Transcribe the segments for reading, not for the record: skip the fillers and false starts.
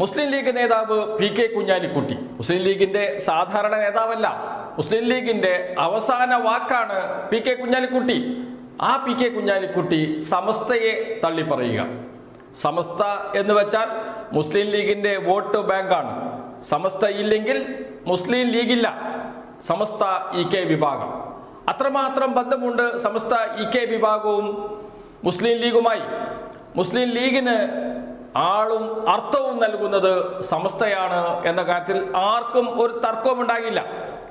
മുസ്ലിം league നേതാവ് P K. Kunhalikutty മുസ്ലിം ലീഗിന്റെ സാധാരണ നേതാവല്ല. മുസ്ലിം ലീഗിന്റെ അവസാന വാക്കാണ് പി.കെ. കുഞ്ഞാലിക്കുട്ടി. ആ പി.കെ. കുഞ്ഞാലിക്കുട്ടി സമസ്തയെ തള്ളിപ്പറയുക. സമസ്ത എന്ന് വെച്ചാൽ മുസ്ലിം ലീഗിന്റെ വോട്ട് ബാങ്കാണ്. സമസ്ത ഇല്ലെങ്കിൽ മുസ്ലിം ലീഗില്ല. സമസ്ത ഇ.കെ. വിഭാഗം. അത്രമാത്രം ബന്ധമുണ്ട് സമസ്ത ഇ.കെ. വിഭാഗവും മുസ്ലിം ലീഗുമായി. മുസ്ലിം ലീഗിന് ആളും അർത്ഥവും നൽകുന്നത് സമസ്തയാണ് എന്ന കാര്യത്തിൽ ആർക്കും ഒരു തർക്കവും ഉണ്ടാകില്ല.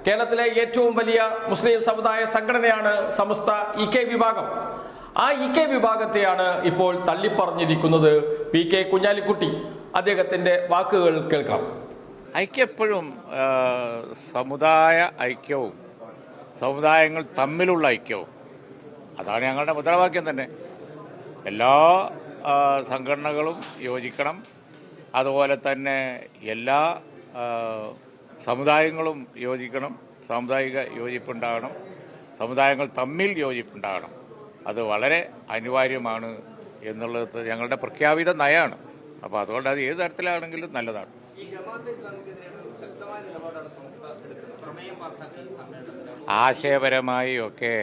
കേരളത്തിലെ ഏറ്റവും വലിയ മുസ്ലിം സമുദായ സംഘടനയാണ് സമസ്ത ഇ.കെ. വിഭാഗം. ആ ഇ.കെ. വിഭാഗത്തെയാണ് ഇപ്പോൾ തള്ളിപ്പറഞ്ഞിരിക്കുന്നത് പി.കെ. കുഞ്ഞാലിക്കുട്ടി. അദ്ദേഹത്തിന്റെ വാക്കുകൾ കേൾക്കാം. ഐക്യം എപ്പോഴും സമുദായ ഐക്യവും സമുദായങ്ങൾ തമ്മിലുള്ള ഐക്യവും അതാണ് ഞങ്ങളുടെ മുദ്രാവാക്യം തന്നെ. എല്ലാ സംഘടനകളും യോജിക്കണം, അതുപോലെ തന്നെ എല്ലാ സമുദായങ്ങളും യോജിക്കണം, സാമുദായിക യോജിപ്പുണ്ടാകണം, സമുദായങ്ങൾ തമ്മിൽ യോജിപ്പുണ്ടാകണം. അത് വളരെ അനിവാര്യമാണ് എന്നുള്ളത് ഞങ്ങളുടെ പ്രഖ്യാപിത നയമാണ്. അപ്പോൾ അതുകൊണ്ട് അത് ഏത് തരത്തിലാണെങ്കിലും നല്ലതാണ്. ആശയപരമായി ഒക്കെ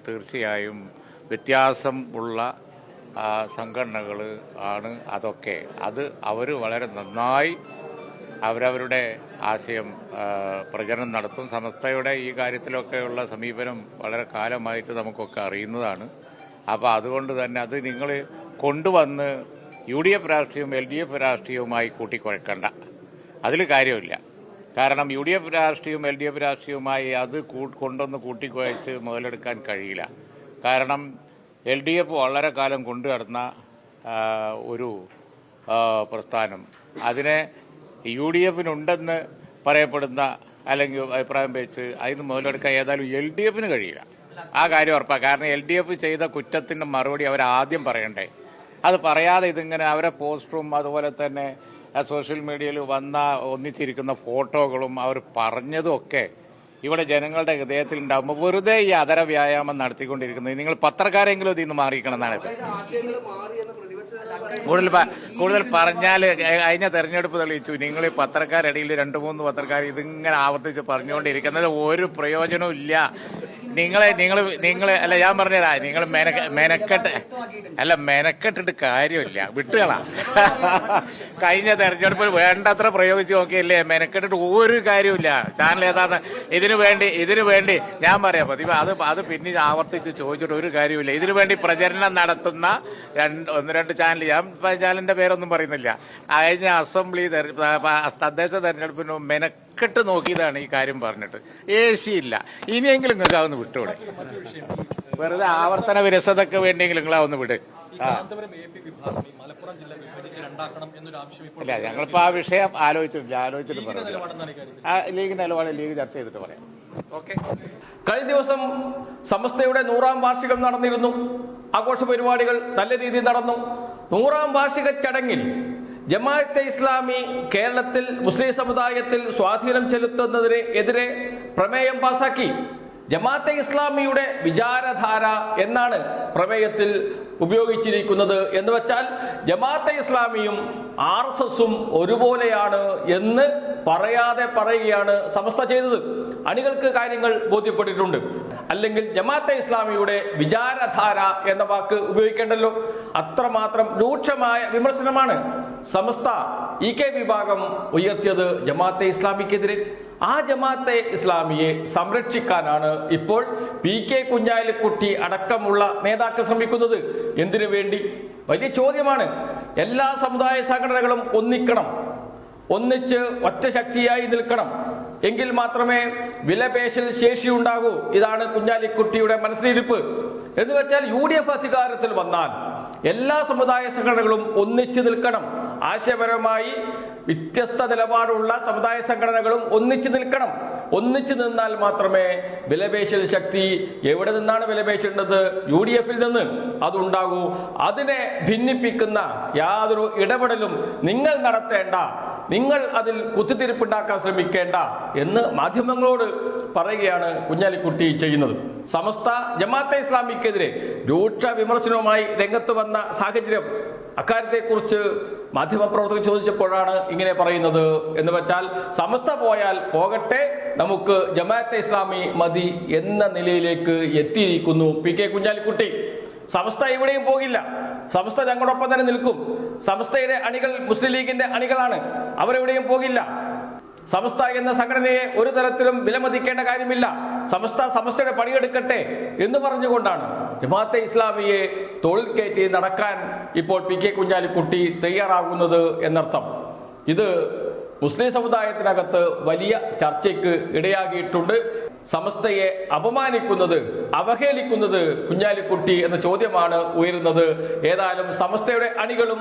തീർച്ചയായും വ്യത്യാസം ഉള്ള സംഘടനകൾ ആണ് അതൊക്കെ. അത് അവർ വളരെ നന്നായി അവരവരുടെ ആശയം പ്രചരണം നടത്തും. സമസ്തയുടെ ഈ കാര്യത്തിലൊക്കെയുള്ള സമീപനം വളരെ കാലമായിട്ട് നമുക്കൊക്കെ അറിയുന്നതാണ്. അപ്പോൾ അതുകൊണ്ട് തന്നെ അത് നിങ്ങൾ കൊണ്ടുവന്ന് UDF രാഷ്ട്രീയവും LDF രാഷ്ട്രീയവുമായി കൂട്ടിക്കുഴക്കണ്ട. അതിൽ കാര്യമില്ല. കാരണം UDF രാഷ്ട്രീയവും LDF രാഷ്ട്രീയവുമായി അത് കൊണ്ടൊന്ന് കൂട്ടിക്കുഴച്ച് മുതലെടുക്കാൻ കഴിയില്ല. കാരണം LDF വളരെ കാലം കൊണ്ടു നടന്ന ഒരു പ്രസ്ഥാനം, അതിനെ UDFനുണ്ടെന്ന് പറയപ്പെടുന്ന അല്ലെങ്കിൽ അഭിപ്രായം വെച്ച് അതിന് മുതലെടുക്കാൻ ഏതായാലും LDFന് കഴിയില്ല. ആ കാര്യം ഉറപ്പാണ്. കാരണം LDF ചെയ്ത കുറ്റത്തിൻ്റെ മറുപടി അവരാദ്യം പറയണ്ടേ. അത് പറയാതെ ഇതിങ്ങനെ അവരെ പോസ്റ്ററും അതുപോലെ തന്നെ സോഷ്യൽ മീഡിയയിൽ വന്ന ഒന്നിച്ചിരിക്കുന്ന ഫോട്ടോകളും അവർ പറഞ്ഞതും ഒക്കെ ഇവിടെ ജനങ്ങളുടെ ഹൃദയത്തിൽ ഉണ്ടാകുമ്പോൾ വെറുതെ ഈ അതര വ്യായാമം നടത്തിക്കൊണ്ടിരിക്കുന്നത് നിങ്ങൾ പത്രക്കാരെങ്കിലും ഇതിൽ നിന്ന് മാറിയിരിക്കണം എന്നാണ്. കൂടുതൽ പറഞ്ഞാൽ കഴിഞ്ഞ തെരഞ്ഞെടുപ്പ് തെളിയിച്ചു. നിങ്ങൾ ഈ പത്രക്കാരിടയിൽ 2-3 പത്രക്കാർ ഇതിങ്ങനെ ആവർത്തിച്ച് പറഞ്ഞുകൊണ്ടിരിക്കുന്നത് ഒരു പ്രയോജനവും ഇല്ല. നിങ്ങളെ അല്ല, ഞാൻ പറഞ്ഞതാ, നിങ്ങൾ മെനക്കെട്ടിട്ട് കാര്യമില്ല, വിട്ടുകളാ. കഴിഞ്ഞ തെരഞ്ഞെടുപ്പിൽ വേണ്ടത്ര പ്രയോഗിച്ച് നോക്കിയല്ലേ, മെനക്കെട്ടിട്ട് ഒരു കാര്യമില്ല. ചാനൽ ഏതാന്ന് ഇതിനു വേണ്ടി ഞാൻ പറയാം പതിവ് അത് പിന്നെ ആവർത്തിച്ച് ചോദിച്ചിട്ട് ഒരു കാര്യമില്ല. ഇതിനു വേണ്ടി പ്രചരണം നടത്തുന്ന 1-2 ചാനൽ, ഞാൻ ചാനലിന്റെ പേരൊന്നും പറയുന്നില്ല, കഴിഞ്ഞ അസംബ്ലി തദ്ദേശ തെരഞ്ഞെടുപ്പിന് മെനക്കെട്ട് നോക്കിയതാണ് ഈ കാര്യം പറഞ്ഞിട്ട്. ഇല്ല, ഇനിയെങ്കിലും നിങ്ങൾക്ക് അതൊന്ന് വിട്ടുകൂടെ? വെറുതെ ആവർത്തന വിരസതയ്ക്ക് വേണ്ടിയെങ്കിലും നിങ്ങളാവുന്ന വിട്. ഇല്ല, ഞങ്ങളിപ്പോ ആ വിഷയം ആലോചിച്ചിട്ട് പറയാം. ലീഗ് നിലപാട് ലീഗ് ചർച്ച ചെയ്തിട്ട് പറയാം. ഓക്കെ. കഴിഞ്ഞ ദിവസം സമസ്തയുടെ 100ാം വാർഷികം നടന്നിരുന്നു. ആഘോഷ പരിപാടികൾ നല്ല രീതിയിൽ നടന്നു. 100ാം വാർഷിക ചടങ്ങിൽ ജമാഅത്തെ ഇസ്ലാമി കേരളത്തിൽ മുസ്ലിം സമുദായത്തിൽ സ്വാധീനം ചെലുത്തുന്നതിന് എതിരെ പ്രമേയം പാസാക്കി. ജമാഅത്തെ ഇസ്ലാമിയുടെ വിചാരധാര എന്നാണ് പ്രമേയത്തിൽ ഉപയോഗിച്ചിരിക്കുന്നത്. എന്ന് വെച്ചാൽ ജമാഅത്തെ ഇസ്ലാമിയും RSSും ഒരുപോലെയാണ് എന്ന് പറയാതെ പറയുകയാണ് സമസ്ത ചെയ്തത്. അണികൾക്ക് കാര്യങ്ങൾ ബോധ്യപ്പെട്ടിട്ടുണ്ട്. അല്ലെങ്കിൽ ജമാഅത്തെ ഇസ്ലാമിയുടെ വിചാരധാര എന്ന വാക്ക് ഉപയോഗിക്കേണ്ടല്ലോ. അത്രമാത്രം രൂക്ഷമായ വിമർശനമാണ് സമസ്ത ഇ.കെ. വിഭാഗം ഉയർത്തിയത് ജമാഅത്തെ ഇസ്ലാമിക്കെതിരെ. ആ ജമാഅത്തെ ഇസ്ലാമിയെ സംരക്ഷിക്കാനാണ് ഇപ്പോൾ പി.കെ. കുഞ്ഞാലിക്കുട്ടി അടക്കമുള്ള നേതാക്കൾ ശ്രമിക്കുന്നത്. എന്തിനു വേണ്ടി? വലിയ ചോദ്യമാണ്. എല്ലാ സമുദായ സംഘടനകളും ഒന്നിച്ച് ഒറ്റ ശക്തിയായി നിൽക്കണം. എങ്കിൽ മാത്രമേ വിലപേശൽ ശേഷിയുണ്ടാകൂ. ഇതാണ് കുഞ്ഞാലിക്കുട്ടിയുടെ മനസ്സിലിരിപ്പ്. എന്ന് വെച്ചാൽ UDF അധികാരത്തിൽ വന്നാൽ എല്ലാ സമുദായ സംഘടനകളും ഒന്നിച്ചു നിൽക്കണം. ആശയപരമായി വ്യത്യസ്ത നിലപാടുള്ള സമുദായ സംഘടനകളും ഒന്നിച്ചു നിൽക്കണം. ഒന്നിച്ചു നിന്നാൽ മാത്രമേ വിലപേശൽ ശക്തി, എവിടെ നിന്നാണ് വിലപേശേണ്ടത്? UDFൽ നിന്ന് അതുണ്ടാകൂ. അതിനെ ഭിന്നിപ്പിക്കുന്ന യാതൊരു ഇടപെടലും നിങ്ങൾ നടത്തേണ്ട, നിങ്ങൾ അതിൽ കുത്തിത്തിരിപ്പുണ്ടാക്കാൻ ശ്രമിക്കേണ്ട എന്ന് മാധ്യമങ്ങളോട് പറയുകയാണ് കുഞ്ഞാലിക്കുട്ടി ചെയ്യുന്നത്. സമസ്ത ജമാഅത്തെ ഇസ്ലാമിക്കെതിരെ രൂക്ഷ വിമർശനവുമായി രംഗത്ത് വന്ന സാഹചര്യം, അക്കാര്യത്തെക്കുറിച്ച് മാധ്യമപ്രവർത്തകർ ചോദിച്ചപ്പോഴാണ് ഇങ്ങനെ പറയുന്നത്. എന്ന് വെച്ചാൽ സമസ്ത പോയാൽ പോകട്ടെ, നമുക്ക് ജമാഅത്തെ ഇസ്ലാമി മതി എന്ന നിലയിലേക്ക് എത്തിയിരിക്കുന്നു പി കെ കുഞ്ഞാലിക്കുട്ടി. സമസ്ത എവിടെയും പോകില്ല, സമസ്ത ഞങ്ങളോടൊപ്പം തന്നെ നിൽക്കും. സമസ്തയുടെ അണികൾ മുസ്ലിം ലീഗിന്റെ അണികളാണ്, അവരെവിടെയും പോകില്ല. സമസ്ത എന്ന സംഘടനയെ ഒരു തരത്തിലും വിലമതിക്കേണ്ട കാര്യമില്ല. സമസ്തയുടെ പണിയെടുക്കട്ടെ എന്ന് പറഞ്ഞുകൊണ്ടാണ് ജമാഅത്തെ ഇസ്ലാമിയെ തോളിൽ കയറ്റി നടക്കാൻ ഇപ്പോൾ പി കെ കുഞ്ഞാലിക്കുട്ടി തയ്യാറാകുന്നത് എന്നർത്ഥം. ഇത് മുസ്ലിം സമുദായത്തിനകത്ത് വലിയ ചർച്ചയ്ക്ക് ഇടയാക്കിയിട്ടുണ്ട്. സമസ്തയെ അപമാനിക്കുന്നത്, അവഹേളിക്കുന്നത് കുഞ്ഞാലിക്കുട്ടി എന്ന ചോദ്യമാണ് ഉയരുന്നത്. ഏതായാലും സമസ്തയുടെ അണികളും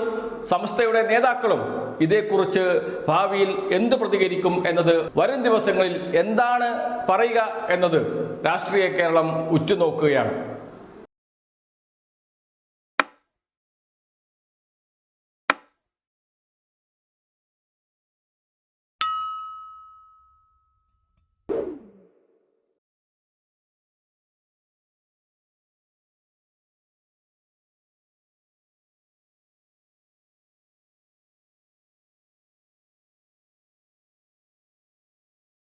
സമസ്തയുടെ നേതാക്കളും ഇതേക്കുറിച്ച് ഭാവിയിൽ എന്ത് പ്രതികരിക്കും എന്നത്, വരും ദിവസങ്ങളിൽ എന്താണ് പറയുക എന്നത് രാഷ്ട്രീയ കേരളം ഉറ്റുനോക്കുകയാണ്.